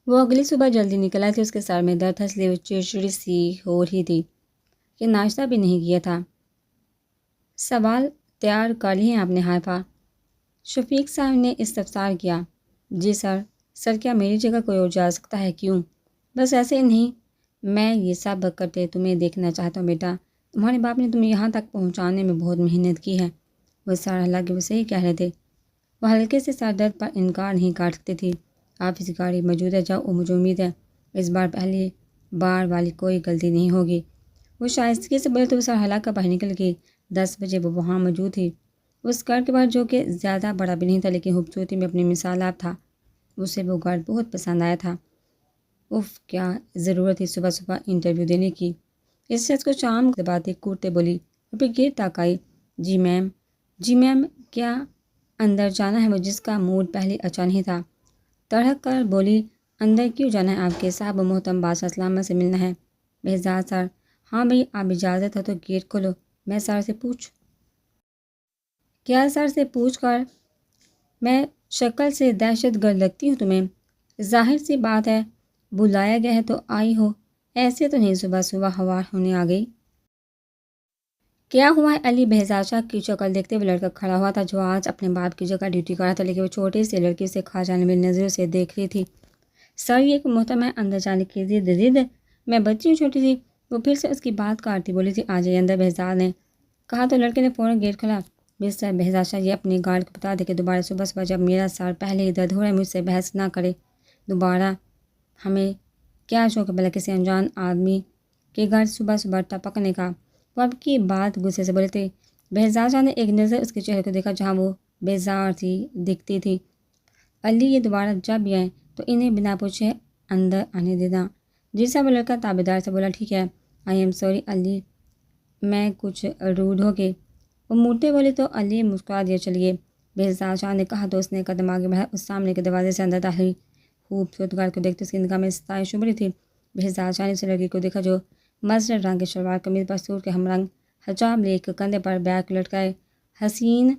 وہ اگلی صبح جلدی نکلا تھی، اس کے سر میں درد تھا، اس لیے وہ چڑچڑی سی ہو رہی تھی کہ ناشتہ بھی نہیں کیا تھا۔ سوال تیار کر لیے آپ نے حائفہ؟ شفیق صاحب نے استفسار کیا۔ جی سر۔ سر کیا میری جگہ کوئی اور جا سکتا ہے؟ کیوں؟ بس ایسے ہی نہیں، میں یہ سب کرتے تمہیں دیکھنا چاہتا ہوں بیٹا، تمہارے باپ نے تمہیں یہاں تک پہنچانے میں بہت محنت کی ہے۔ وہ سر حالانکہ وہ صحیح کہہ رہے تھے، وہ ہلکے سے سر درد پر انکار نہیں کر سکتی تھی۔ آفس کی گاڑی موجود ہے، جاؤ، اور مجھے امید ہے اس بار پہلی بار والی کوئی غلطی نہیں ہوگی۔ وہ شائستگی سے بولے تو وہ سر ہلا کر باہر نکل گئی۔ 10 بجے وہ وہاں موجود تھی۔ اس گھر کے باہر، جو کہ زیادہ بڑا بھی نہیں تھا لیکن خوبصورتی میں اپنی مثال آپ تھا، اسے وہ گھر بہت پسند آیا تھا۔ اف، کیا ضرورت تھی صبح صبح انٹرویو دینے کی؟ اس شخص کو شام کے بعد کوٹتے بولی اور پھر گیٹ تک آئی۔ جی میم۔ جی میم کیا اندر جانا ہے؟ وہ جس کا موڈ پہلے اچھا نہیں تھا تڑک کر بولی۔ اندر کیوں جانا ہے آپ کے؟ صاحب و محترم بادشاہ سلامت سے ملنا ہے۔ بہزاد سر۔ ہاں بھئی، آپ اجازت ہے تو گیٹ کھولو۔ میں سر سے پوچھ کیا سر سے پوچھ کر میں شکل سے دہشت گرد لگتی ہوں تمہیں؟ ظاہر سی بات ہے، بلایا گیا ہے تو آئی ہو، ایسے تو نہیں صبح صبح ہوا ہونے آ گئی۔ کیا ہوا ہے علی؟ بہزاد شاہ کی شکل دیکھتے ہوئے لڑکا کھڑا ہوا تھا جو آج اپنے باپ کی جگہ ڈیوٹی کر رہا تھا، لیکن وہ چھوٹی سی لڑکی سے کھا جانے والی نظروں سے دیکھ رہی تھی۔ سر یہ کہ محترم ہے، اندر جانے کی ضد میں بچی ہوں چھوٹی سی۔ وہ پھر سے اس کی بات کاٹتی بولی تھی۔ آ جائیے اندر، بہزاد نے کہا تو لڑکے نے فوراً گیٹ کھولا۔ سر بہزاد شاہ، یہ اپنی گارڈ کو بتا دے کہ دوبارہ صبح صبح جب میرا سر پہلے ہی درد ہو رہا ہے مجھ سے بحث نہ کرے دوبارہ۔ ہمیں کیا شوق ہے بھلا کسی انجان آدمی کے گھر صبح صبح ٹپکنے کا؟ وہ اب کی بات غصے سے بولے تھے۔ بہزاد شاہ نے ایک نظر اس کے چہرے کو دیکھا جہاں وہ بیزار سی دکھتی تھی۔ علی، یہ دوبارہ جب بھی آئیں تو انہیں بنا پوچھے اندر آنے دینا۔ جیسا وہ لڑکا تابعدار سے بولا۔ ٹھیک ہے، آئی ایم سوری علی، میں کچھ روڈ ہو گئی۔ وہ موٹے بولے تو علی مسکرا دیا۔ چلیے، بہزاد شاہ نے کہا تو اس نے قدم آگے بڑھایا، اس سامنے کے دروازے سے اندر داخل ہوئی۔ خوبصورت گھر کو دیکھتے اس کی نگاہ میں ستائش ابھری تھی۔ بہزاد شاہ نے اس لڑکی کو دیکھا جو مسٹرڈ رنگ کے شلوار قمیض پر سوٹ کے ہم رنگ حجاب لے کے کندھے پر بیگ لٹکائے حسین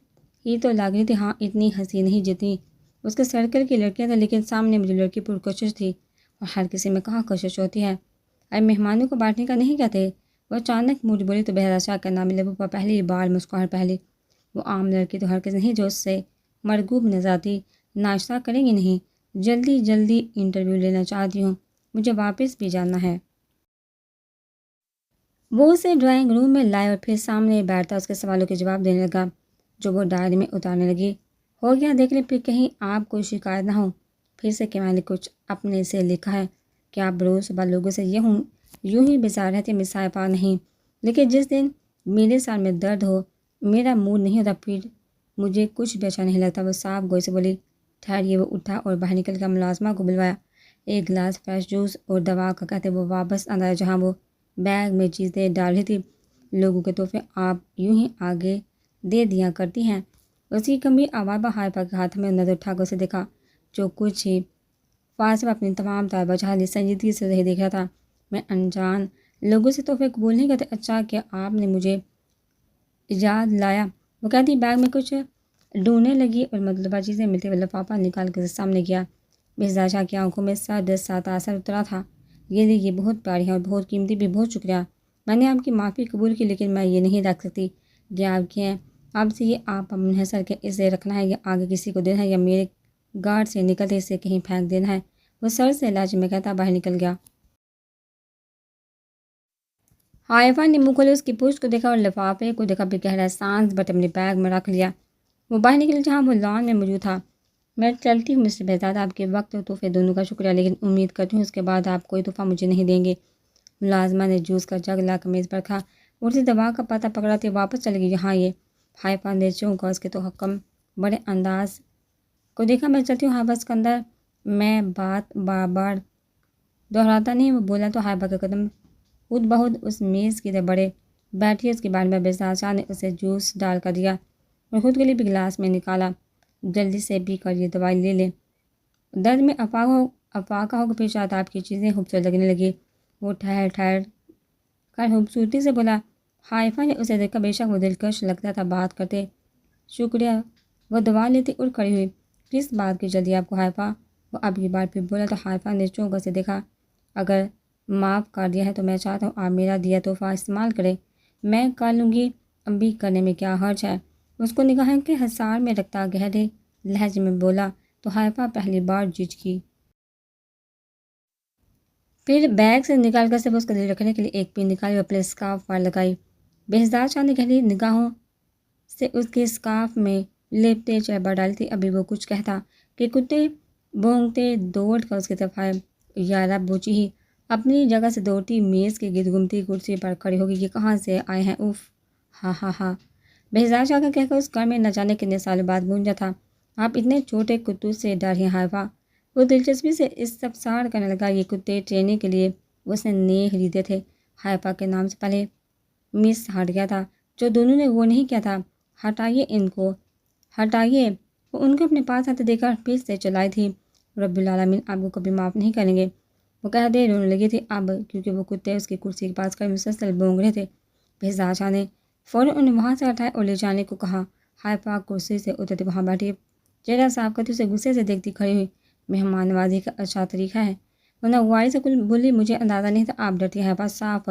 ہی تو لگ رہی تھی۔ ہاں، اتنی حسین نہیں جتنی اس کے سرکل کی لڑکیاں تھیں، لیکن سامنے مجھے لڑکی پرکشش تھی، اور ہر کسی میں کہاں کشش ہوتی ہے؟ اب مہمانوں کو بانٹنے کا نہیں کہتے؟ وہ اچانک موڑ بولی تو بہزاد شاہ کا نام لبوں پر پہلی بار مسکراہٹ پہلی۔ وہ عام لڑکی تو ہرگز نہیں جو اس سے مرغوب نظر آتی۔ ناشتہ کریں گی؟ نہیں، جلدی جلدی انٹرویو لینا چاہتی ہوں، مجھے واپس بھی جانا ہے۔ وہ اسے ڈرائنگ روم میں لائے اور پھر سامنے بیٹھتا اس کے سوالوں کے جواب دینے لگا جو وہ ڈائری میں اتارنے لگی۔ ہو گیا، دیکھ لیں پھر کہیں آپ کو شکایت نہ ہو پھر سے کہ میں نے کچھ اپنے سے لکھا ہے کہ آپ روز صبح لوگوں سے یوں ہی بیزار رہتے مسائفہ نہیں، لیکن جس دن میرے سر میں درد ہو، میرا موڈ نہیں ہوتا، پھر مجھے کچھ بھی اچھا نہیں لگتا۔ وہ صاف گوئی سے بولی۔ ٹھہریے۔ وہ اٹھا اور باہر نکل کر ملازمہ کو بلوایا۔ ایک گلاس فریش جوس اور دوا کا کہتے وہ واپس اندر آیا جہاں وہ بیگ میں چیزیں ڈال رہی تھی۔ لوگوں کے تحفے آپ یوں ہی آگے دے دیا کرتی ہیں؟ اس کی گمبھیر آواز پر حائفہ کے ہاتھ میں نظر اٹھا کر اسے دیکھا جو کچھ ہی فاصلہ اپنی تمام توجہ لی سنجیدگی سے اسے دیکھ رہا تھا۔ میں انجان لوگوں سے تحفے قبول نہیں کرتے۔ اچھا کہ آپ نے مجھے یاد لایا۔ وہ کہتی بیگ میں کچھ ڈھونڈنے لگی اور مطلوبہ چیزیں ملتے ہوئے لفافہ نکال کر سامنے کیا۔ بہزاد شاہ کی آنکھوں میں سرد سا تاثر اترا تھا۔ یہ بہت پیاری ہے اور بہت قیمتی بھی، بہت شکریہ۔ میں نے آپ کی معافی قبول کی، لیکن میں یہ نہیں رکھ سکتی کہ آپ کی ہیں۔ آپ سے یہ آپ پر منحصر کہ اسے رکھنا ہے یا آگے کسی کو دینا ہے یا میرے گارڈ سے نکلتے اسے کہیں پھینک دینا ہے۔ وہ سر سے لہجے میں کہتا باہر نکل گیا۔ حائفہ نے منہ کھولے اس کی پشت کو دیکھا اور لفافے کو دیکھا، پھر گہرا سانس بھرتے اپنے بیگ میں رکھ لیا۔ وہ باہر نکل جہاں وہ لان میں موجود تھا۔ میں چلتی ہوں مسٹر بہزاد، آپ کے وقت اور تحفے دونوں کا شکریہ، لیکن امید کرتی ہوں اس کے بعد آپ کوئی تحفہ مجھے نہیں دیں گے۔ ملازمہ نے جوس کا جگ لا کر میز پر رکھا اور اسے دوا کا پتہ پکڑاتے واپس چلے گئی۔ یہاں یہ حائفہ نے چونکا اس کے تو حکم بڑے انداز کو دیکھا۔ میں چلتی ہوں حائفہ سکندر، میں بات بار بار دہراتا نہیں۔ وہ بولا تو حائفہ کے قدم خود بخود اس میز کی طرف بڑھے۔ بیٹھی اس کے بارے میں بہزاد شاہ نے اسے جوس ڈال کر دیا اور خود کے لیے بھی گلاس میں نکالا۔ جلدی سے پی کر یہ دوائی لے لیں، درد میں افاقہ ہو پھر شاید آپ کی چیزیں خوبصورت لگنے لگی۔ وہ ٹھہر کر خوبصورتی سے بولا۔ حائفہ نے اسے دیکھا، بے شک وہ دلکش لگتا تھا بات کرتے۔ شکریہ۔ وہ دوا لیتی اٹھ کھڑی ہوئی۔ کس بات کی جلدی آپ کو حائفہ؟ وہ اب کی بار پھر بولا تو حائفہ نے چونک کر سے دیکھا۔ اگر معاف کر دیا ہے تو میں چاہتا ہوں آپ میرا دیا تحفہ استعمال کریں، میں کر لوں گی، اب بھی کرنے میں کیا حرج ہے؟ اس کو نگاہیں کے حصار میں رکھتا گہرے لہجے میں بولا تو حائفہ پہلی بار جھجکی، پھر بیگ سے نکال کر صرف اس کا دل رکھنے کے لیے ایک پین نکالی اور اپنے اسکارف پر لگائی۔ بہزاد شاہ نے گہری نگاہوں سے اس کے اسکارف میں لپٹے چہبر ڈالی تھی۔ ابھی وہ کچھ کہتا کہ کتے بھونکتے دوڑ کر اس کی طرف آئے۔ یا رب، وہ چیخی، اپنی جگہ سے دوڑتی میز کے گرد گھومتی کرسی پر کھڑی ہوگی، یہ کہاں سے آئے ہیں؟ اف، ہا ہا ہا۔ بہزاد شاہ کا کہہ کر اس گھر میں نہ جانے کتنے سالوں بعد گونجا تھا۔ آپ اتنے چھوٹے کتوں سے ڈر ہیں حائفہ؟ وہ دلچسپی سے استفسار کرنے لگا۔ یہ کتے ٹریننگ کے لیے اس نے نئے خریدے تھے۔ حائفہ کے نام سے پہلے مس ہٹ گیا تھا، جو دونوں نے وہ نہیں کیا تھا۔ ہٹائیے ان کو، ہٹائیے۔ وہ ان کو اپنے پاس آتے دیکھ کر پھر سے چلائی تھی۔ رب العالمین آپ کو کبھی معاف نہیں کریں گے، وہ کہتے رونے لگی تھی اب، کیونکہ وہ کتے اس کی کرسی کے پاس کھڑے مسلسل بونگ رہے تھے۔ بہزاد شاہ نے فوراً انہیں وہاں سے ہٹایا اور لے جانے کو کہا۔ حائفہ کرسی سے اترتے وہاں بیٹھی، چہرہ صاف کرتے اسے غصے سے دیکھتی کھڑی ہوئی۔ مہمان نوازی کا اچھا طریقہ ہے، ورنہ غواری سے کل بولی مجھے اندازہ نہیں تھا آپ ڈرتی ہیں۔ حائفہ صاف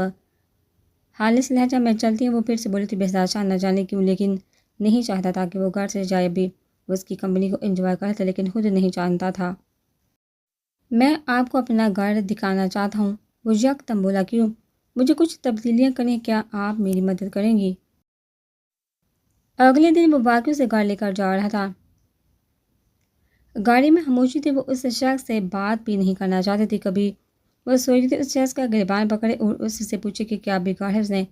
خالص لہجہ میں چلتی ہے وہ پھر سے بولی تھی۔ بہزاد شاہ نہ جانے کیوں لیکن نہیں چاہتا تھا کہ وہ گھر سے جائے، بھی وہ اس کی کمپنی کو انجوائے کرتا تھا لیکن خود نہیں جانتا تھا۔ میں آپ کو اپنا گھر دکھانا چاہتا ہوں، وہ یکدم بولا۔ کیوں؟ مجھے کچھ تبدیلیاں کریں، کیا آپ میری مدد کریں گی؟ اگلے دن وہ باقیوں سے گھر لے کر جا رہا تھا۔ گاڑی میں خاموشی تھی، وہ اس شخص سے بات بھی نہیں کرنا چاہتی تھی۔ کبھی وہ سوچتی تھی اس شخص کا گریبان پکڑے اور اس سے پوچھے کہ کیا بگاڑ ہے اس نے۔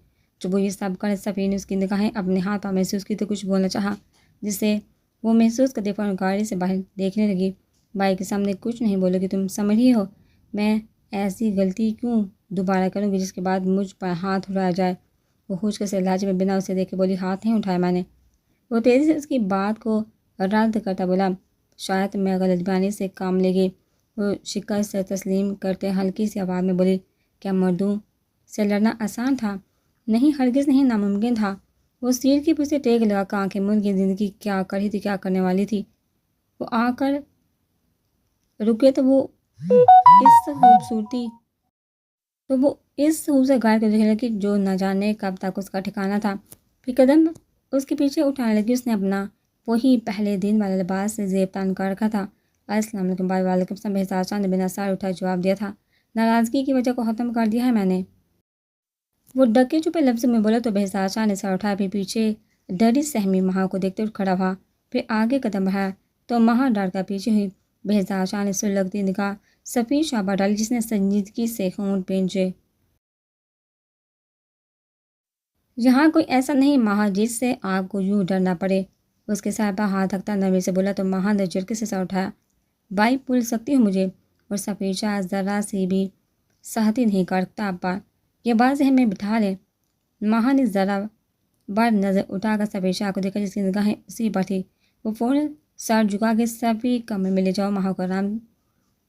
جب وہ یہ سب کرے، صفی نے اس کی نگاہیں اپنے ہاتھ پر محسوس کی تو کچھ بولنا چاہا، جس سے وہ محسوس کرتے فوراً گاڑی سے باہر دیکھنے لگی۔ بھائی کے سامنے کچھ نہیں بولے گی، تم سمجھ رہی ہو؟ میں ایسی غلطی کیوں دوبارہ کروں گی جس کے بعد مجھ پر ہاتھ اٹھایا جائے؟ وہ ہوش سے لہجے میں بنا اسے دیکھے بولی، ہاتھ نہیں اٹھایا میں نے۔ وہ تیزی سے اس کی بات کو رد کرتا بولا، شاید میں غلط بیانی سے کام لے گی۔ وہ شکست سے تسلیم کرتے ہلکی سی آواز میں بولی، کیا مردوں سے لڑنا آسان تھا؟ نہیں، ہرگز نہیں، ناممکن تھا۔ وہ سیر کی پیچھے ٹیک لگا کر آنکھیں موند کے زندگی کیا کر رہی تھی، کیا کرنے والی تھی؟ وہ آ کر رکے تو وہ اس خوبصورت گائے کو دیکھنے لگی جو نہ جانے کب تک اس کا ٹھکانہ تھا۔ پھر قدم اس کے پیچھے اٹھانے لگی۔ اس نے اپنا وہی پہلے دن والا لباس سے زیب تان کر رکھا تھا۔ السلام علیکم بھائی۔ وعلیکم السلام۔ بہزاد شاہ نے بنا سر اٹھائے جواب دیا تھا، ناراضگی کی وجہ کو ختم کر دیا ہے میں نے، وہ ڈکے چھپے لفظوں میں بولا تو بہزاد شاہ نے سر اٹھایا، پھر پیچھے ڈری سہمی مہا کو دیکھتے ہوئے کھڑا ہوا، پھر آگے قدم بڑھایا تو مہا ڈر کر پیچھے ہوئی۔ بہزاد شاہ نے سلگتی نگاہ صفی شاہ پر ڈالی جس نے سنجیدگی سے ہونٹ بھینجے۔ یہاں کوئی ایسا نہیں مہا جس سے آپ کو یوں ڈرنا پڑے، اس کے سر پر ہاتھ رکھتا نرمی سے بولا تو مہا نے جھٹکے سے سر اٹھایا، بھائی بھول سکتی ہو مجھے؟ اور صفی شاہ ذرا سی بھی سختی نہیں کرتا آپ پر، یہ بات ذہن میں بٹھا لیں۔ مہا نے ذرا بر نظر اٹھا کر صفی شاہ کو دیکھا جس کی نگاہیں اسی پر تھی۔ وہ فوراً سر جھکا کے، صفی کمرے میں لے جاؤ، مہا کو آرام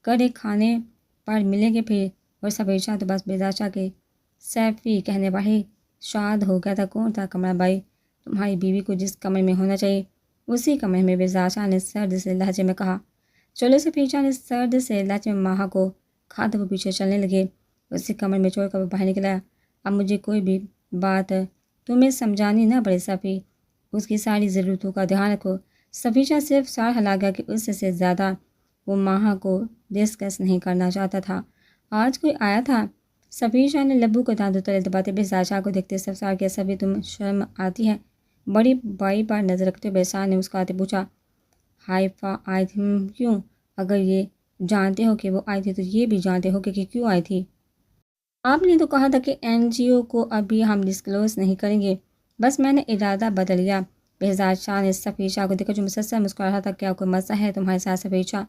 کرے کھانے پر ملیں گے پھر۔ اور صفی شاہ تو بس بہزاد شاہ کے صفی کہنے پر ہی شاد ہو گیا تھا۔ کون تھا کمرہ بھائی؟ تمہاری بیوی کو جس کمرے میں ہونا چاہیے اسی کمرے میں، بہزاد شاہ نے سرد سے لہجے میں کہا۔ چلو، صفی شاہ نے سرد سے لہجے میں مہا کو کھاتے ہوئے پیچھے چلنے لگے۔ اسی کمرے میں چھوڑ کر وہ باہر نکلا۔ اب مجھے کوئی بھی بات تمہیں سمجھانی نہ پڑے صفی، اس کی ساری ضرورتوں کا دھیان رکھو۔ صفی شاہ صرف سر ہلا گیا کہ اس سے زیادہ وہ مہا کو ڈسکس نہیں کرنا چاہتا تھا۔ آج کوئی آیا تھا؟ صفی شاہ نے لبوں کو دانتوں تلے دباتے بہزاد شاہ کو دیکھتے استفسار کیا، صفی تم شرم آتی ہے؟ بڑی بائی پر نظر رکھتے بہزاد نے مسکراتے پوچھا۔ حائفہ آئی تھی؟ کیوں؟ اگر یہ جانتے ہو کہ وہ آئی تھی تو یہ بھی جانتے ہو کہ کیوں آئی تھی۔ آپ نے تو کہا تھا کہ این جی او کو ابھی ہم ڈسکلوز نہیں کریں گے، بس میں نے ارادہ بدل لیا۔ بہزاد شاہ نے صفی شاہ کو دیکھا جو مسلسل مسکرا رہا تھا۔ کیا کوئی مسئلہ ہے تمہارے ساتھ صفی شاہ؟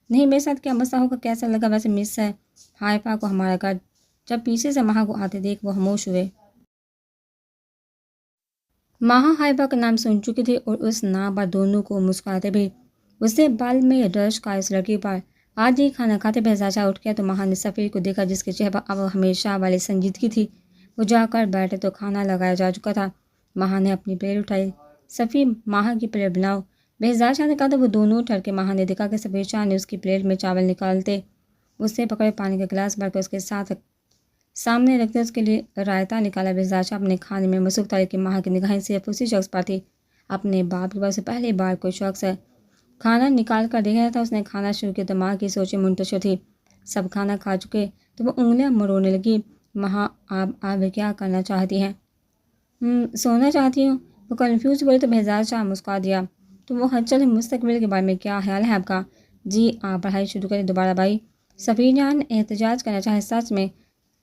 نہیں، میرے ساتھ کیا مسئلہ ہوگا؟ کیسا لگا ویسے مس حائفہ کو ہمارا گھر؟ جب پیچھے سے مہا کو آتے دیکھ وہ خاموش ہوئے۔ مہا حائفہ کا نام سن چکی تھی اور اس نام پر دونوں کو مسکراتے بھی۔ اسے بال میں رش کا اس لڑکی پر۔ آج ہی کھانا کھاتے بہزاد شاہ اٹھ گیا تو مہا نے صفی کو دیکھا جس کے چہرے پر اب ہمیشہ والی سنجیدگی تھی۔ وہ جا کر بیٹھے تو کھانا لگایا جا چکا تھا۔ مہا نے اپنی پلیٹ اٹھائی۔ صفی، مہا کی پلیٹ بناؤ۔ بہزاد شاہ نے کہا تو وہ دونوں ٹھر کے ماہا نے دیکھا کہ سفید شاہ نے اس کی پلیٹ میں چاول نکالتے اس سے پکڑے پانی کا گلاس بھر کر اس کے ساتھ سامنے رکھتے اس کے لیے رائتا نکالا۔ بہزاد شاہ اپنے کھانے میں مصروف تھا لیکن ماہا کی نگاہیں صرف اسی شخص پر تھی۔ اپنے باپ کے پاس سے پہلی بار کوئی شخص کھانا نکال کر دیکھ رہا تھا۔ اس نے کھانا شروع کیا، دماغ کی سوچیں منتشر تھی۔ سب کھانا کھا چکے تو وہ انگلیاں مروڑنے لگی۔ ماہا آپ کیا کرنا چاہتی ہیں؟ سونا چاہتی ہوں، وہ کنفیوز بولے تو بہزاد شاہ مسکرا دیا۔ تو وہ چل مستقبل کے بارے میں کیا خیال ہے آپ کا؟ جی آپ پڑھائی شروع کریں دوبارہ بھائی، سفیر جان احتجاج کرنا چاہے۔ سچ میں؟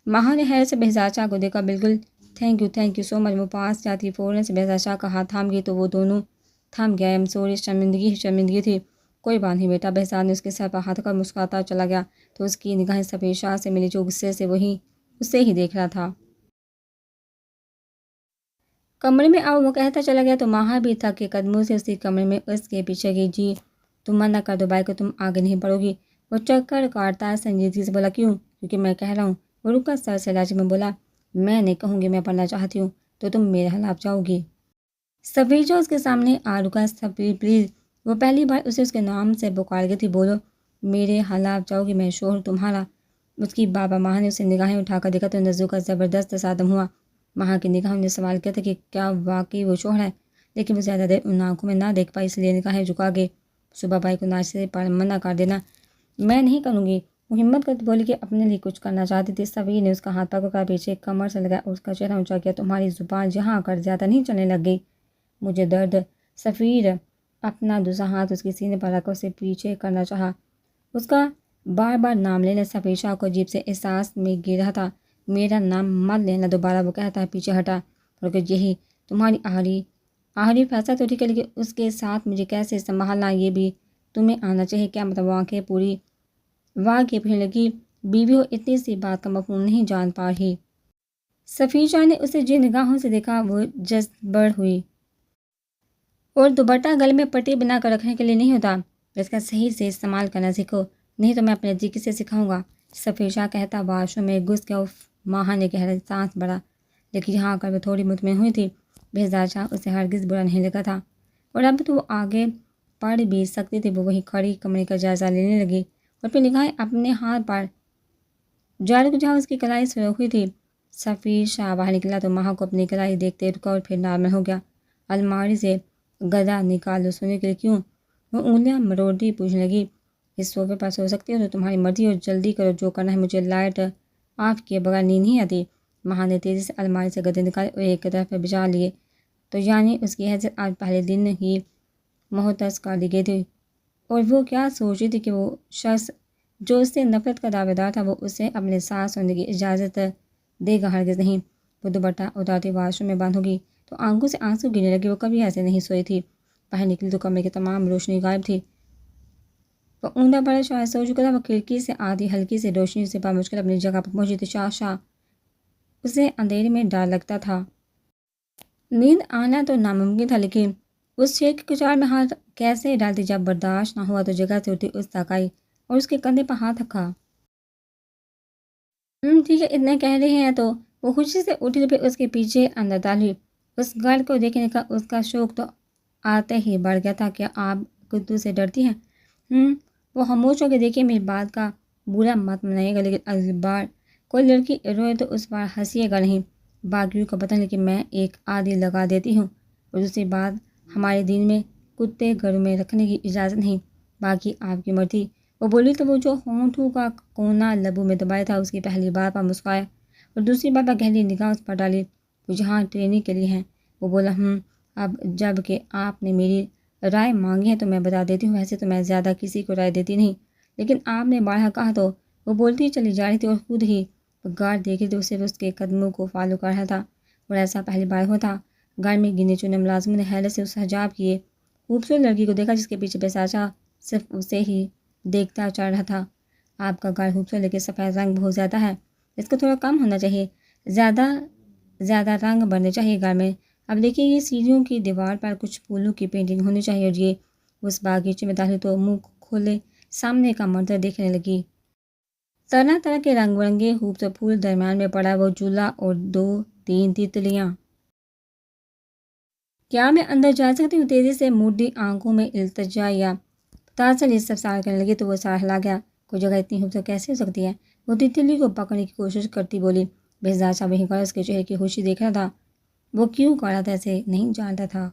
ماہا نے حیرت سے بہزاد شاہ کو دیکھا۔ بالکل، تھینک یو سو مچ۔ وہ پاس جاتی فوراً سے بہزاد شاہ کا ہاتھ تھام گئی تو وہ دونوں تھم گئے۔ ایم سوری، شرمندگی تھی۔ کوئی بات نہیں بیٹا، بہزاد نے اس کے سر پر ہاتھ کر مسکراتا چلا گیا تو اس کی نگاہیں سفیر شاہ سے ملی جو غصے سے اسے ہی دیکھ رہا تھا۔ کمرے میں آؤ، وہ کہتا چلا گیا تو ماہا بھی تھک کے قدموں سے اسی کمرے میں اس کے پیچھے گئی۔ جی تم منع کر دو بھائی کو، تم آگے نہیں بڑھو گی۔ وہ چکر کاٹتا سنجیدگی سے بولا۔ کیوں؟ کیونکہ میں کہہ رہا ہوں۔ وہ رکا، سر سے لہجے میں بولا۔ میں نہیں کہوں گی میں پڑھنا چاہتی ہوں تو تم میرے خلاف جاؤ گی۔ سفیر جو اس کے سامنے آ رکا۔ سفیر پلیز، وہ پہلی بار اسے اس کے نام سے پکار گئی تھی۔ بولو، میرے خلاف جاؤ گی، میں شوہر تمہارا۔ اس کی بابا ماہا نے اسے نگاہیں اٹھا کر دیکھا تو نظروں کا زبردست تصادم ہوا۔ ماہا کی نگاہوں نے سوال کیا تھا کہ کیا واقعی وہ شوہر ہے، لیکن وہ زیادہ دیر ان آنکھوں میں نہ دیکھ پائی، اس لیے نگاہیں جھکا گئی۔ صبح بھائی کو ناشتے پر منع کر دینا۔ میں نہیں کروں گی، وہ ہمت کر بولی کہ اپنے لیے کچھ کرنا چاہتی تھی۔ سفیر نے اس کا ہاتھ پکڑ کر پیچھے کمر سے لگایا اور اس کا چہرہ اونچا کیا۔ تمہاری زبان یہاں آ کر زیادہ نہیں چلنے لگ گئی؟ مجھے درد۔ سفیر اپنا دوسرا ہاتھ اس کے سینے پر رکھ کر اسے پیچھے کرنا چاہا۔ اس کا بار بار نام لینا سفیر شاہ کو عجیب سے احساس میں گر رہا تھا۔ میرا نام مت لینا دوبارہ، وہ کہتا ہے۔ پیچھے ہٹا اور یہی تمہاری آخری فیصلہ تو ٹھیک ہے، لیکن اس کے ساتھ مجھے کیسے سنبھالنا یہ بھی تمہیں آنا چاہیے۔ کیا مطلب؟ آنکھیں پوری واقعی پوچھنے لگی۔ بیوی ہو، اتنی سی بات کا مفہوم نہیں جان پا رہی؟ سفیر شاہ نے اسے جن نگاہوں سے دیکھا وہ جذبڑ ہوئی۔ اور دوپٹہ گلے میں پٹی بنا کر رکھنے کے لیے نہیں ہوتا، اس کا صحیح سے استعمال کرنا سیکھو، نہیں تو میں اپنے جی سے سکھاؤں گا۔ سفیر شاہ کہتا واش روم میں گھس گیا۔ ماہا نے گہرا سانس بھرا، لیکن یہاں آ کر وہ تھوڑی مطمئن ہوئی تھی۔ بہزاد شاہ اسے ہرگز برا نہیں لگا تھا اور اب تو وہ آگے پڑھ بھی سکتی تھی۔ وہ وہیں کھڑی کمرے کا جائزہ لینے لگی اور پھر نگاہیں اپنے ہاتھ پر جاری کو جہاں اس کی کلائی سرخ ہوئی تھی۔ سفیر شاہ باہر نکلا تو ماہا کو اپنی کلائی دیکھتے رکا اور پھر نارمل ہو گیا۔ الماری سے گدا نکال دو، سونے کے لیے؟ کیوں؟ وہ انگلیاں مروڑتی پوچھنے لگی۔ اس صوفے پر سو سکتی ہو تو تمہاری مرضی، اور جلدی کرو جو کرنا ہے، مجھے لائٹ آف کیے بغیر نیند نہیں آتی۔ ماہا نے تیزی سے الماری سے گدے نکالے اور ایک طرف بچھا لیے۔ تو یعنی اس کی حیثیت آج پہلے دن ہی محتس کر دی گئی تھی، اور وہ کیا سوچ رہی تھی کہ وہ شخص جو اس سے نفرت کا دعوے دار تھا وہ اسے اپنے ساتھ سونے کی اجازت دے گا؟ ہرگز نہیں۔ وہ دوپٹہ اتارتی واش روم میں بند ہوگی تو آنکھوں سے آنسو گرنے لگے۔ وہ کبھی ایسے نہیں سوئی تھی۔ باہر نکلی تو کمرے کی تمام روشنی غائب تھی۔ وہ اوندا پڑا شاید سو چکا تھا۔ وہ کھڑکی سے آتی ہلکی سی روشنی سے بامشکل اپنی جگہ پر پہنچی تو شاہ اسے اندھیرے میں ڈر لگتا تھا۔ نیند آنا تو ناممکن تھا، لیکن اس شیر کی کچار میں ہاتھ کیسے ڈالتی؟ جب برداشت نہ ہوا تو جگہ سے اٹھی، اس تک آئی اور اس کے کندھے پر ہاتھ رکھا۔ ٹھیک ہے، اتنے کہہ رہے ہیں تو۔ وہ خوشی سے اٹھی تو پھر اس کے پیچھے اندر داخل۔ اس گھر کو دیکھنے کا اس کا شوق تو آتے ہی بڑھ گیا تھا۔ کیا آپ کدو سے ڈرتی ہیں؟ وہ خاموش ہو کے دیکھیے، میری بات کا برا مت منائیے گا، لیکن اگلی بار کوئی لڑکی روئے تو اس پر ہنسیے گا نہیں۔ باقیوں کا پتہ، لیکن میں ایک عادی لگا دیتی ہوں، اور دوسری بات ہمارے دین میں کتے گھروں میں رکھنے کی اجازت نہیں، باقی آپ کی مرضی۔ وہ بولی تو وہ جو ہونٹوں کا کونا لبوں میں دبائے تھا اس کی پہلی بار پر مسکرایا اور دوسری بار پر گہری نگاہ اس پر ڈالی۔ وہ یہاں ٹریننگ کے لیے ہیں؟ وہ بولا۔ اب جب کہ آپ نے میری رائے مانگی ہے تو میں بتا دیتی ہوں، ویسے تو میں زیادہ کسی کو رائے دیتی نہیں، لیکن آپ نے بارہا کہا تو۔ وہ بولتی چلی جا رہی تھی اور خود ہی گارڈ دیکھ رہی تھی، اسے اس کے قدموں کو فالو کر رہا تھا، اور ایسا پہلی بار ہوا تھا۔ گھر میں گنے چنے ملازموں نے حیرت سے اس حجاب کی خوبصورت لڑکی کو دیکھا جس کے پیچھے بہزاد شاہ صرف اسے ہی دیکھتا چل رہا تھا۔ آپ کا گھر خوبصورت، لیکن سفید رنگ بہت زیادہ ہے، اس کو تھوڑا کم ہونا چاہیے، زیادہ رنگ بھرنے چاہیے گھر میں۔ اب دیکھیے، یہ سیڑھیوں کی دیوار پر کچھ پھولوں کی پینٹنگ ہونی چاہیے، اور یہ اس باغیچے میں داخل تو منہ کھولے سامنے کا منظر دیکھنے لگی۔ طرح طرح کے رنگ برنگے خوبصورت پھول، درمیان میں پڑا وہ جھولا اور 2-3 تتلیاں۔ کیا میں اندر جا سکتی ہوں؟ تیزی سے موڑی آنکھوں میں التجا یا تاثر اس سوال کرنے لگی تو وہ سار ہلا گیا۔ کوئی جگہ اتنی خوبصورت کیسے ہو سکتی ہے؟ وہ تتلی کو پکڑنے کی کوشش کرتی بولی۔ بہزاد شاہ وہیں کھڑا اس کے چہرے کی خوشی دیکھ رہا تھا۔ وہ کیوں کڑا تھا اسے نہیں جانتا تھا۔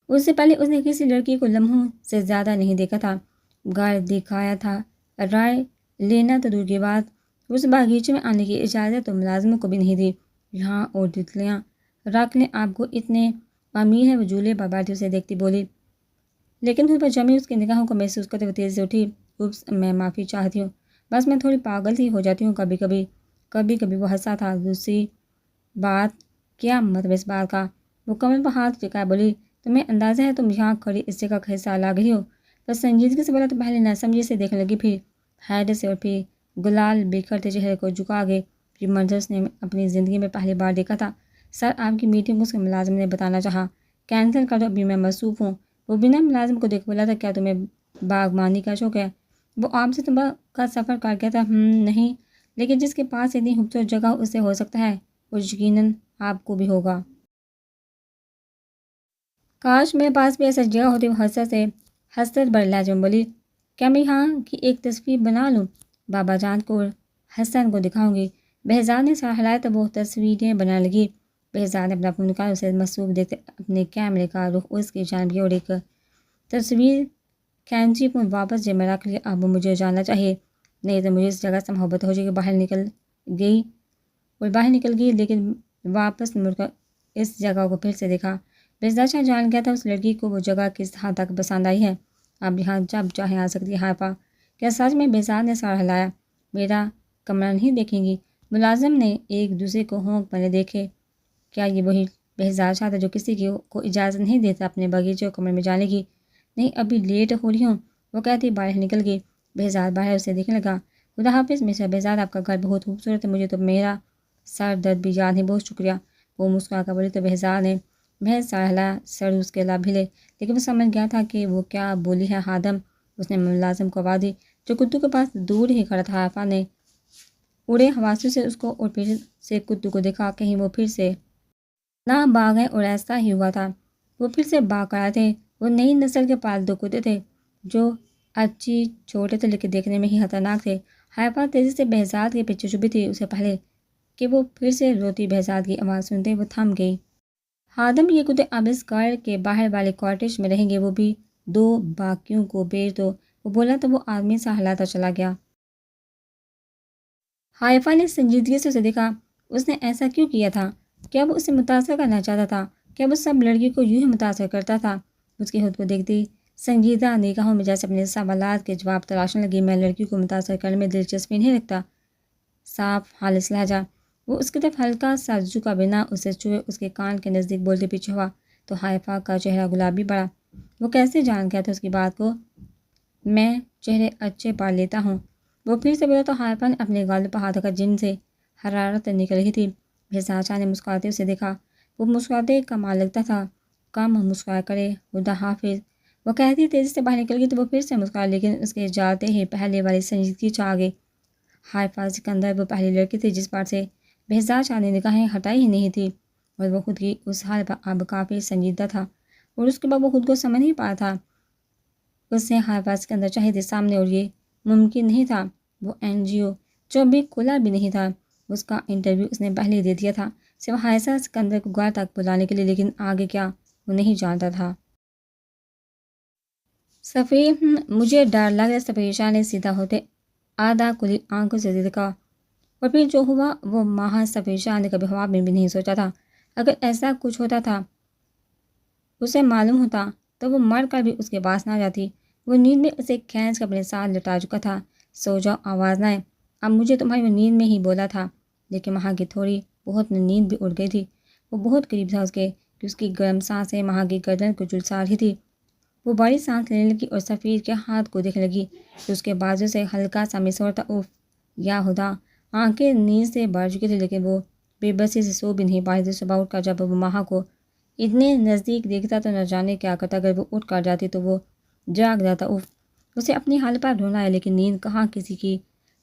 اس سے پہلے اس نے کسی لڑکی کو لمحوں سے زیادہ نہیں دیکھا تھا۔ گھر دکھایا تھا، رائے لینا تو دور کی بات، اس باغیچے میں آنے کی اجازت تو ملازموں کو بھی نہیں دی۔ یہاں اور تتلیاں رکھ لیں آپ کو اتنے امیر ہے۔ وہ جھولے پر بیٹھی اسے دیکھتی بولی، لیکن اس پر جمی اس کی نگاہوں کو محسوس کرتے ہوئے تیزی سے اٹھی۔ اوپس، میں معافی چاہتی ہوں، بس میں تھوڑی پاگل سی ہو جاتی ہوں کبھی کبھی۔ کبھی کبھی وہ ہنسا تھا۔ دوسری بات کیا مطلب اس بات کا؟ وہ کمر پر ہاتھ ٹکائے بولی، تمہیں اندازہ ہے تم یہاں کھڑی اس جگہ کا حصہ لا گئی ہو؟ بس سنجیدگی سے بولا تو پہلے نہ سمجھی سے دیکھنے لگی، پھر حیرت سے، اور پھر گلال بکھرتے چہرے کو جھکا گئے۔ یہ منظر اس نے اپنی زندگی میں پہلی بار دیکھا تھا۔ سر، آپ کی میٹنگ اس کے ملازم نے بتانا چاہا، کینسل کر دو، ابھی میں مصروف ہوں۔ وہ بنا ملازم کو دیکھ بولا تھا، کیا تمہیں باغبانی کا شوق ہے؟ وہ آپ سے صبح کا سفر کر گیا تھا۔ نہیں، لیکن جس کے پاس اتنی خوبصورت جگہ اس سے ہو سکتا ہے، وہ یقیناً آپ کو بھی ہوگا۔ کاش میرے پاس بھی ایسا جگہ ہوتی۔ وہ حسرت بھرے لہجے میں بولی، کیا میں یہاں کی ایک تصویر بنا لوں؟ بابا جان کو اور حسن کو دکھاؤں گی۔ بہزاد نے سر ہلایا تو وہ تصویریں بنانے لگی۔ بہزاد نے اپنا فون نکالا، اسے مصروف دیکھتے اپنے کیمرے کا رخ اس کی جانب کیا اور ایک تصویر کھینچی۔ فون واپس جیب میں رکھ لیا۔ اب وہ مجھے جاننا چاہیے، نہیں تو مجھے اس جگہ سے محبت ہو جائے گی۔ باہر نکل گئی لیکن واپس مڑ کر اس جگہ کو پھر سے دیکھا۔ بہزاد شاہ جان گیا تھا اس لڑکی کو وہ جگہ کس حد تک پسند آئی ہے۔ اب یہاں جب چاہیں آ سکتی ہے حائفہ۔ کیا سچ میں؟ بہزاد نے سر ہلایا۔ میرا کمرہ نہیں دیکھیں گی؟ ملازم نے ایک دوسرے کو ہونک بنے دیکھے۔ کیا یہ وہی بہزاد شاہ تھا جو کسی کو اجازت نہیں دیتا اپنے باغیچے اور کمرے میں جانے کی؟ نہیں، ابھی لیٹ ہو رہی ہوں، وہ کہتی باہر نکل گئی۔ بہزاد باہر اسے دیکھنے لگا۔ خدا حافظ مسٹر بہزاد، آپ کا گھر بہت خوبصورت ہے، مجھے تو میرا سر درد بھی یاد نہیں، بہت شکریہ۔ وہ مسکرا کر بولی تو بہزاد نے محض سر ہلایا۔ سر اس کے لب ہلے، لیکن وہ سمجھ گیا تھا کہ وہ کیا بولی ہے۔ خادم، اس نے ملازم کو آواز دی جو کتو کے پاس دور ہی کھڑا تھا۔ حائفہ نے اڑے حواسوں سے اس کو اور پھر سے کتو کو دیکھا، کہیں وہ پھر سے نہ بھاگ گئے، اور ایسا ہی ہوا تھا، وہ پھر سے بھاگ کر آئے تھے۔ وہ نئی نسل کے پالتو کتے تھے جو اچھی چھوٹے تھے لیکن دیکھنے میں ہی خطرناک تھے۔ حائفہ تیزی سے بہزاد کے پیچھے چھپی تھی، اسے پہلے کہ وہ پھر سے روتی بہزاد کی آواز سنتے وہ تھم گئی۔ خادم، یہ کتے اب اس گھر کے باہر والے کاٹیج میں رہیں گے، وہ بھی 2 باقیوں کو بھیج دو۔ وہ بولا تو وہ آدمی سا ہلاتا چلا گیا۔ حائفہ نے سنجیدگی سے اسے دیکھا۔ اس نے ایسا کیوں کیا تھا؟ کیا وہ اسے متاثر کرنا چاہتا تھا؟ کیا وہ سب لڑکی کو یوں ہی متاثر کرتا تھا؟ اس کی خود کو دیکھتی سنجیدہ نگاہوں میں جیسے اپنے سوالات کے جواب تلاشنے لگی۔ میں لڑکی کو متاثر کرنے میں دلچسپی نہیں رکھتا۔ صاف خالص لہجہ۔ وہ اس کی طرف ہلکا سا جھکا، بنا اسے چھوئے اس کے کان کے نزدیک بولتے پیچھے ہوا تو حائفہ کا چہرہ گلابی پڑا۔ وہ کیسے جان گیا تھا اس کی بات کو؟ میں چہرے اچھے پڑھ لیتا ہوں، وہ پھر سے بولا تو حائفہ نے اپنے گال پر ہاتھ رکھا جن سے حرارت نکل رہی تھی۔ بہزاد شاہ نے مسکراتے اسے دیکھا۔ وہ مسکراتے کمال لگتا تھا، کم مسکرایا کرے۔ خدا حافظ، وہ کہتی تیزی سے باہر نکل گئی تو وہ پھر سے مسکرایا، لیکن اس کے جاتے ہی پہلے والی سنجیدگی چھا گئی۔ حائفہ سکندر وہ پہلی لڑکی تھی جس پر سے بہزاد شاہ نے نگاہیں ہٹائی ہی نہیں تھی، اور وہ خود کی اس حال پر اب کافی سنجیدہ تھا، اور اس کے بعد وہ خود کو سمجھ نہیں پایا تھا۔ اس سے حائفہ سکندر چاہیے تھے سامنے، اور یہ ممکن نہیں تھا۔ وہ NGO جو ابھی کھلا بھی نہیں تھا، اس کا انٹرویو اس نے پہلے دے دیا تھا، صرف حائفہ سکندر کو گھر تک بلانے کے لیے، لیکن آگے کیا وہ نہیں جانتا تھا۔ سفیر، مجھے ڈر لگ رہا ہے۔ سفیر شاہ نے سیدھا ہوتے آدھا کھلی آنکھوں سے دیکھا، اور پھر جو ہوا وہ محض سفیر شاہ نے کبھی خواب میں بھی نہیں سوچا تھا۔ اگر ایسا کچھ ہوتا تھا اسے معلوم ہوتا تو وہ مر کر بھی اس کے پاس نہ جاتی۔ وہ نیند میں اسے کھینچ کر اپنے ساتھ لٹا چکا تھا۔ سو جاؤ، آواز نہ آئے، اب مجھے تمہاری وہ نیند میں ہی بولا تھا، لیکن وہاں کی تھوڑی بہت نیند بھی اڑ گئی تھی۔ وہ بہت قریب تھا اس کے کہ اس کی گرم سانسیں وہاں کی گردن کو جھلسا رہی تھی۔ وہ بڑی سانس لینے لگی اور سفیر کے ہاتھ کو دیکھنے لگی تو اس کے بازو سے ہلکا سا مسور تھا۔ اوف یا خدا! آنکھیں نیند سے بھر چکی تھی، لیکن وہ بے بسی سے سو بھی نہیں پا رہی تھی۔ صبح اٹھ کر جب وہ ماہ کو اتنے نزدیک دیکھتا تو نہ جانے کیا کرتا۔ اگر وہ اٹھ کر جاتی تو وہ جاگ جاتا۔ اوف! اسے اپنی حال پر رونا ہے، لیکن نیند کہاں کسی کی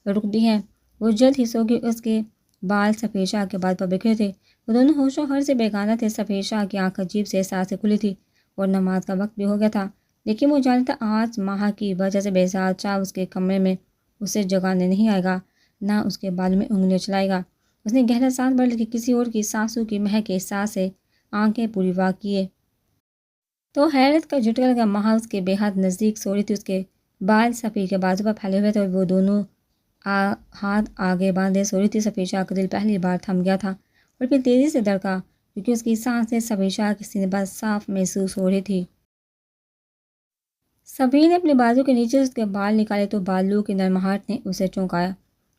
رکتی ہے۔ وہ جلد ہی سو گئی۔ اس کے بال سفید شاہ کے بال پر بکھرے تھے۔ وہ دونوں ہوش و حواس سے بیگانہ تھے۔ سفید شاہ کی آنکھ عجیب سے احساس سے کھلی تھی اور نماز کا وقت بھی ہو گیا تھا، لیکن وہ جانتا آج ماہا کی وجہ سے بہزاد شاہ اس کے کمرے میں اسے جگانے نہیں آئے گا، نہ اس کے بالوں میں انگلیاں چلائے گا۔ اس نے گہرا سانس بھر لی کہ کسی اور کی سانسوں کی مہک کے احساس سے آنکھیں پوری واق کیے تو حیرت کا جھٹکا لگا۔ ماہا اس کے بے حد نزدیک سو رہی تھی۔ اس کے بال سفید کے بازو پر پھیلے ہوئے تھے اور وہ دونوں ہاتھ آگے باندھے سو رہی تھی۔ سفید شاہ کا دل پہلی بار تھم گیا تھا اور پھر تیزی سے دھڑکا، کیونکہ اس کی سانسیں سفید شاہ کے سینے پر صاف محسوس ہو رہی تھی۔ سفید نے اپنے بازو کے نیچے سے اس کے بال نکالے تو بالوں کی نرماہٹ نے اسے چونکایا۔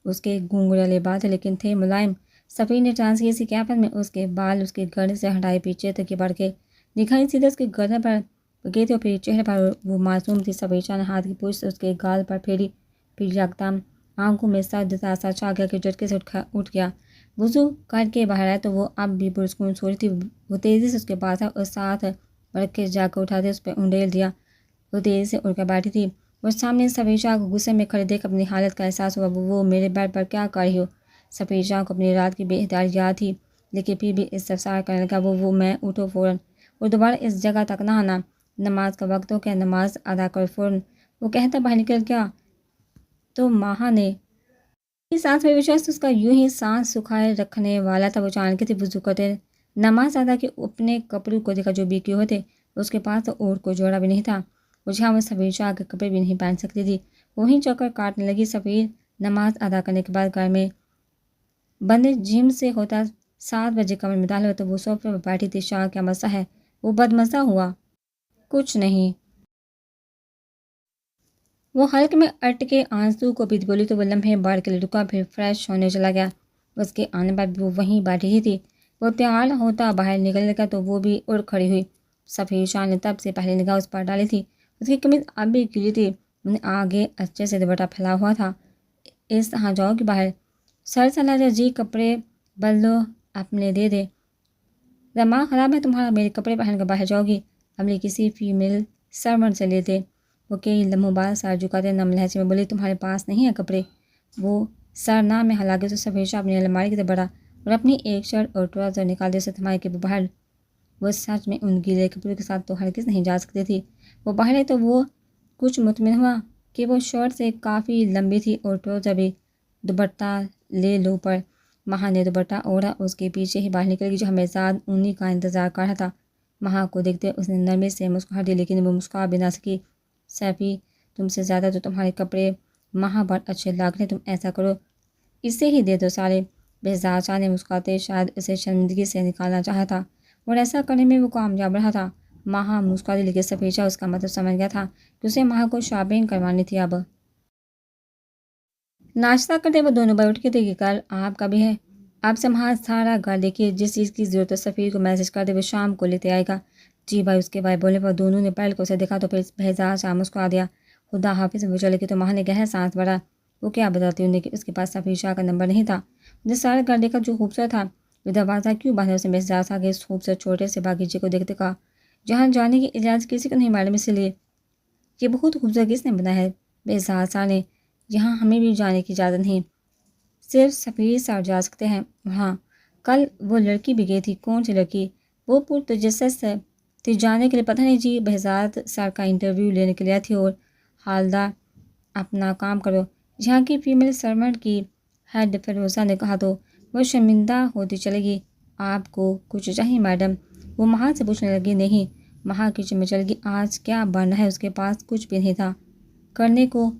اس کے گھنگھرالے بال تھے لیکن تھے ملائم۔ سفید نے ٹرانسیسی کی آفت میں اس کے بال اس کے گردن سے ہٹائے، پیچھے تک بڑھ کے دکھائی سیدھے اس کے گردن پر گئے تھے اور پھر چہرے پر وہ معصوم تھی۔ سفید شاہ نے ہاتھ کی پوچھ سے اس کے گال پر پھیری، پھر یکدم آنکھوں میں سرد تاثر چھا گیا کہ جھٹکے سے اٹھ گیا۔ وضو کر کے باہر آیا تو وہ اب بھی پرسکون سو رہی تھی۔ وہ تیزی سے اس کے پاس آیا اور ساتھ رکھ کے جا کر اٹھا دے اس پہ انڈیل دیا۔ وہ تیزی سے اٹھ کر بیٹھی تھی اور سامنے سفید شاہ کو غصے میں کھڑے دیکھ اپنی حالت کا احساس ہوا۔ وہ میرے بیڈ پر کیا کر رہی ہو؟ سفید شاہ کو اپنی رات کی بے اختیاری یاد تھی، لیکن پھر بھی استفسار کرنے لگا۔ وہ میں اٹھو فوراً اور دوبارہ اس جگہ تک نہ آنا۔ نماز کا وقت ہو کیا؟ نماز ادا کرو فوراً، وہ کہتا باہر نکل گیا تو ماہا نے سانس میں وشواس اس کا یوں ہی سانس سکھائے رکھنے والا تھا۔ وہ چاند کے تھے وضو کرتے نماز ادا کی، اپنے کپڑوں کو دیکھا جو بکے ہوئے تھے۔ اس کے پاس تو اور کوئی جوڑا بھی نہیں تھا اور جہاں وہ سفید شاہ کے کپڑے بھی نہیں پہن سکتی تھی۔ وہیں چکر کاٹنے لگی۔ سفید نماز ادا کرنے کے بعد گھر میں بندے جم سے ہوتا 7 بجے کمرے میں داخل ہوا تو وہ صوفے پر بیٹھی تھی۔ شاہ کیا مسئلہ ہے؟ وہ بدمزہ ہوا۔ کچھ نہیں، وہ حلق میں اٹکے آنسو کو بھی بولی تو وہ لمحے بڑھ کے رکا، پھر فریش ہونے چلا گیا۔ اس کے آنے پر بھی وہ وہیں بیٹھی ہی تھی۔ وہ تیار ہوتا باہر نکلنے لگا تو وہ بھی اڑ کھڑی ہوئی۔ سفید شاہ نے تب سے پہلے نگاہ اس پر ڈالی تھی۔ اس کی قمیض اب بھی گیلی تھی، آگے اچھے سے دوپٹہ پھیلا ہوا تھا۔ اس طرح جاؤ کہ باہر سر سلاجا جی کپڑے بدلو اپنے دے دے، دماغ خراب ہے تمہارا؟ میرے کپڑے پہن کر باہر جاؤ گی؟ عملی کسی فیمیل سرونٹ سے لیتے۔ وہ کئی لمحوں بعد سر جھکاتے نم لہجے میں بولی تمہارے پاس نہیں ہے کپڑے؟ وہ سر نہ میں ہلا کے تو سفید شاہ اپنی الماری کی طرف بڑھا اور اپنی ایک شرٹ اور ٹراؤزر نکال دے اسے تھمائے کہ وہ باہر۔ وہ سچ میں ان گیلے کپڑوں کے ساتھ تو ہرگز نہیں جا سکتی تھی۔ وہ باہر ہے تو وہ کچھ مطمئن ہوا کہ وہ شرٹ سے کافی لمبی تھی اور ٹراؤزر بھی۔ دوپٹہ لے لو پر ماہا نے دوپٹہ اوڑھا، اس کے پیچھے ہی باہر نکل گئی جو ہمیشہ انہی کا انتظار کر رہا تھا۔ ماہا کو دیکھتے اس نے نرمی سے مسکراہٹ دی لیکن وہ مسکرا بھی نہ سکی۔ سیفی تم سے زیادہ تو تمہارے کپڑے ماہا پر اچھے لگ رہے، تم ایسا کرو اسے ہی دے دو سارے۔ بہزاد شاہ نے مسکراتے شاید اسے شرمندگی سے نکالنا چاہا تھا اور ایسا کرنے میں وہ کامیاب رہا تھا۔ ماہا مسکرا دی لیکن سفید شاہ اس کا مطلب سمجھ گیا تھا کہ اسے ماہا کو شاپنگ کروانی تھی۔ اب ناشتہ کرتے وہ دونوں بھائی اٹھ کے تھے کہ کل آپ کا بھی ہے، آپ سے ماہا سارا گھر دیکھیے، جس چیز کی ضرورت ہے سفیر کو میسج کر دے، وہ شام کو لیتے آئے گا۔ جی بھائی، اس کے بھائی بولنے پر دونوں نے پہل کو اسے دیکھا تو پھر بہزاد شاہ مسکرا دیا۔ خدا حافظ۔ وہ چلے گئے تو ماہا نے گہرا سانس بھرا۔ وہ کیا بتاتی انہیں کہ اس کے پاس سفید شاہ کا نمبر نہیں تھا۔ اسے سارا گھر دیکھا جو خوبصورت تھا۔ وہ دروازہ کیوں بند ہے؟ اس نے بہزاد شاہ کے اس خوبصورت چھوٹے سے باغیچے کو دیکھتے کہا جہاں جانے کی اجازت کسی کو نہیں میڈم، اس لیے یہ بہت خوبصورت کس نے بنایا ہے؟ بہزاد شاہ نے یہاں ہمیں بھی جانے کی اجازت نہیں، صرف سفیر صاحب جا سکتے ہیں وہاں۔ کل وہ لڑکی بھی گئی تھی۔ کون سی لڑکی؟ وہ پرتجسس تھی جانے کے لیے پتہ نہیں جی، بہزاد سر کا انٹرویو لینے کے لیے تھی اور حالدہ اپنا کام کرو، یہاں کی فیمیل سرونٹ کی ہیڈ فیروزہ نے کہا تو وہ شرمندہ ہوتی چلے گی۔ آپ کو کچھ چاہیے میڈم؟ وہ ماہا سے پوچھنے لگی۔ نہیں۔ ماہا کچن میں چل گئی۔ آج کیا بننا ہے؟ اس کے پاس کچھ بھی نہیں تھا کرنے کو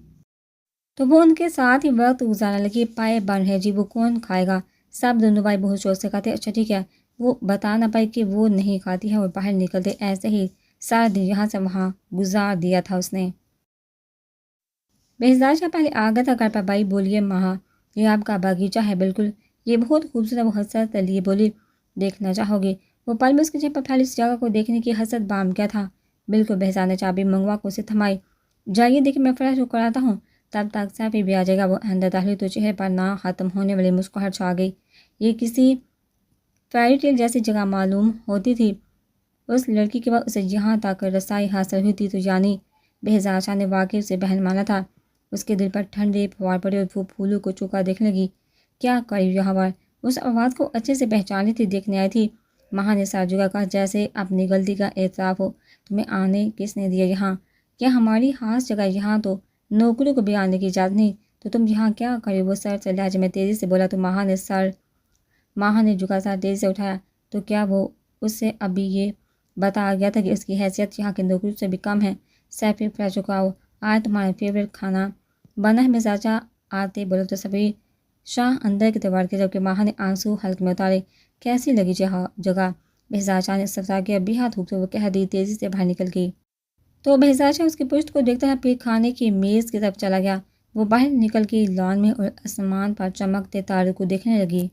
تو وہ ان کے ساتھ ہی وقت گزارنے لگی۔ پائے بن ہے جی، وہ کون کھائے گا؟ سب دونوں بھائی بہت شوق سے کہتے اچھا ٹھیک ہے۔ وہ بتا نہ پائی کہ وہ نہیں کھاتی ہے اور باہر نکلتے ایسے ہی سارا دن یہاں سے وہاں گزار دیا تھا اس نے۔ بہزاد شاہ پہلے آ گیا تھا گھر پر۔ بھائی بولیے ماہا، یہ آپ کا باغیچہ ہے بالکل، یہ بہت خوبصورت۔ وہ حسرت لیے بولی دیکھنا چاہو گی؟ وہ پل میں اس کے چہرے پر پھیلی اس جگہ کو دیکھنے کی حسرت بام کیا تھا۔ بالکل۔ بہزاد نے چابی منگوا کو اسے تھمائی۔ جائیے دیکھیں میں فریش ہو کر آتا ہوں، تب تک سیفی بھی آ جائے گا۔ وہ اندر داخل ہوئی تو چہرے پر نہ ختم ہونے والی مسکراہٹ چھا گئی۔ یہ کسی فیری ٹیل جیسی جگہ معلوم ہوتی تھی۔ اس لڑکی کے بعد اسے یہاں تک رسائی حاصل ہوئی تھی تو یعنی بہزاد شاہ نے واقعی اسے بہن مانا تھا۔ اس کے دل پر ٹھنڈے پھوار پڑے اور وہ پھولوں کو چکا دیکھنے لگی۔ کیا کری یہاں پر؟ اس آواز کو اچھے سے پہچانی تھی، دیکھنے آئی تھی۔ ماں نے سر جھکا کہا، جیسے اپنی غلطی کا اعتراف ہو۔ تمہیں آنے کس نے دیا یہاں؟ کیا ہماری خاص جگہ یہاں تو نوکروں کو بھی آنے کی اجازت نہیں، تو تم یہاں کیا کرے؟ وہ سر سے لہجے میں تیزی سے بولا تو ماں نے جھکا سر تیزی سے اٹھایا۔ تو کیا وہ اس سے ابھی یہ بتایا گیا تھا کہ اس کی حیثیت یہاں کے نوکروں سے بھی کم ہے؟ سر پھر پڑ چکاؤ، آج تمہارا فیوریٹ کھانا بنا ہے۔ مزاجہ آتے بولو تو سبھی شاہ اندر کی طرف کے، جبکہ ماں نے آنسو حلق میں اتارے۔ کیسی لگی جگہ؟ بہزاد نے استفسار کیا۔ بے حد خوبصورت، وہ کہہ دی، تیزی سے باہر نکل گئی۔ تو بہزاد اس کی پشت کو دیکھتا ہے، پھر کھانے کی میز کی طرف چلا گیا۔ وہ باہر نکل کے لان میں اور آسمان پر چمکتے تاروں کو دیکھنے لگی۔